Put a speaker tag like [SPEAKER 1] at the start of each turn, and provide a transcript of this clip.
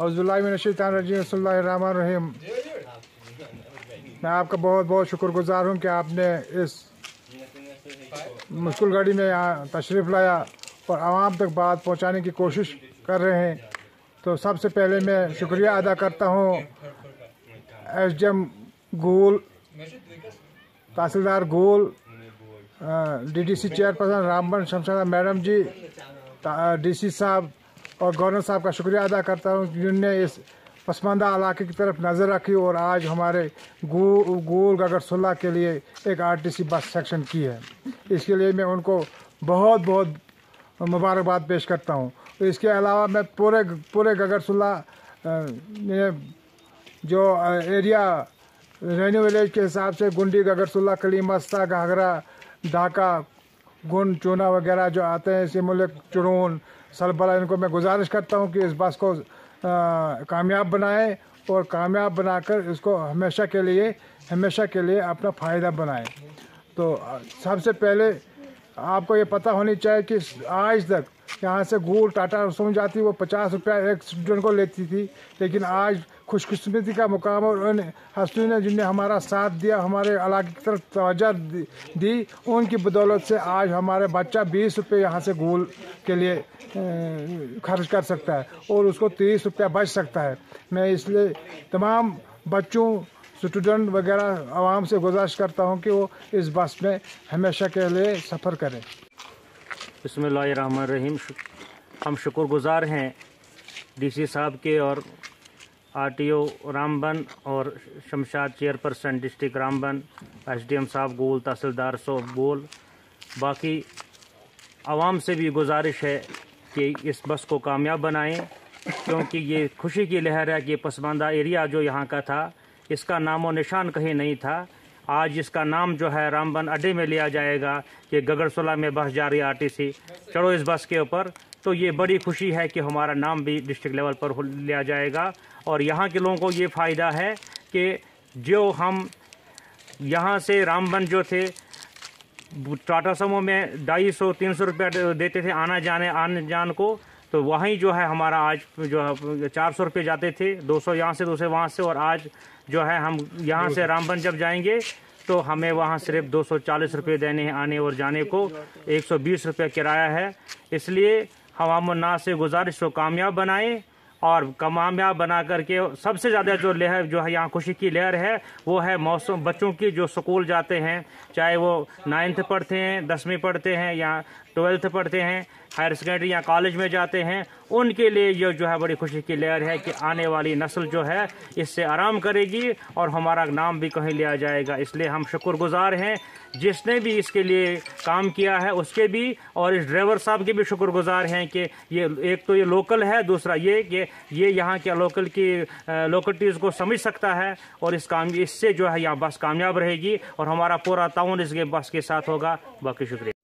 [SPEAKER 1] औज़ुबिल्लाहिमिनश्शैतानिर्रजीम। मैं आपका बहुत बहुत शुक्रगुजार हूँ कि आपने इस मुश्किल घड़ी में यहाँ तशरीफ़ लाया और आवाम तक बात पहुँचाने की कोशिश कर रहे हैं। तो सबसे पहले मैं शुक्रिया अदा करता हूँ SDM गोल, तहसीलदार गोल, DDC चेयरपर्सन रामबन शमशादा मैडम जी, DC साहब और गवर्नर साहब का शुक्रिया अदा करता हूँ जिन्होंने इस पसमानदा इलाके की तरफ नज़र रखी और आज हमारे गोल गगरसुल्ला के लिए एक RTC बस सेक्शन की है। इसके लिए मैं उनको बहुत बहुत मुबारकबाद पेश करता हूँ। तो इसके अलावा मैं पूरे गगरसुल्ला जो एरिया रेन्यू विलेज के हिसाब से गुंडी, गगरसुल्ला, कलीमस्ता, घाघरा, ढाका, गुंड, चूना वगैरह जो आते हैं, सिमुलिक, चुड़ून, सलबला, इनको मैं गुजारिश करता हूँ कि इस बस को कामयाब बनाएं और कामयाब बनाकर इसको हमेशा के लिए अपना फ़ायदा बनाएं। तो सबसे पहले आपको ये पता होनी चाहिए कि आज तक यहाँ से गोल टाटा रसूम जाती वो 50 रुपया एक स्टूडेंट को लेती थी, लेकिन आज खुशकिस्मती का मुकाम और उन हस्तियों ने जिनने हमारा साथ दिया, हमारे इलाके की तरफ तवज्जो दी, उनकी बदौलत से आज हमारे बच्चा 20 रुपये यहाँ से गोल के लिए खर्च कर सकता है और उसको 30 रुपया बच सकता है। मैं इसलिए तमाम बच्चों, स्टूडेंट वगैरह आवाम से गुजारिश करता हूँ कि वो इस बस में हमेशा के लिए सफ़र करें।
[SPEAKER 2] बिस्मिल्लाहिर्रहमानिर्रहीम। हम शुक्रगुजार हैं DC साहब के और RTO रामबन और Shamshad chairperson district Ramban, SDM साहब गोल, तहसीलदार साहब गोल। बाकी आवाम से भी गुजारिश है कि इस बस को कामयाब बनाएं, क्योंकि ये खुशी की लहर है कि पसमानदा एरिया जो यहाँ का था इसका नामो निशान कहीं नहीं था। आज इसका नाम जो है रामबन अड्डे में लिया जाएगा कि गगरसुल्ला में बस जा रही RTC, चढ़ो इस बस के ऊपर। तो ये बड़ी खुशी है कि हमारा नाम भी डिस्ट्रिक्ट लेवल पर लिया जाएगा और यहाँ के लोगों को ये फ़ायदा है कि जो हम यहाँ से रामबन जो थे टाटा समो में 250-300 रुपया देते थे आने जान को, तो वहीं जो है हमारा आज जो है 400 रुपये जाते थे, 200 यहाँ से 200 वहाँ से, और आज जो है हम यहाँ से रामबन जब जाएंगे तो हमें वहाँ सिर्फ 240 रुपये देने हैं आने और जाने को, 120 रुपये किराया है। इसलिए हम नाज से गुजारिश को कामयाब बनाएं और कामयाब बना करके सबसे ज़्यादा जो लहर जो है यहाँ खुशी की लहर है वो है मौसम बच्चों की जो स्कूल जाते हैं, चाहे वो 9th पढ़ते हैं, 10वीं पढ़ते हैं या 12th पढ़ते हैं, हायर सेकेंडरी या कॉलेज में जाते हैं, उनके लिए ये जो है बड़ी खुशी की लहर है कि आने वाली नस्ल जो है इससे आराम करेगी और हमारा नाम भी कहीं लिया जाएगा। इसलिए हम शुक्रगुजार हैं जिसने भी इसके लिए काम किया है उसके भी, और इस ड्राइवर साहब के भी शुक्रगुजार हैं कि ये एक तो ये लोकल है, दूसरा ये कि ये यहाँ के लोकल की लोकलिटीज़ को समझ सकता है और इससे जो है यहाँ बस कामयाब रहेगी और हमारा पूरा ताउन इस बस के साथ होगा। बाकी शुक्रिया।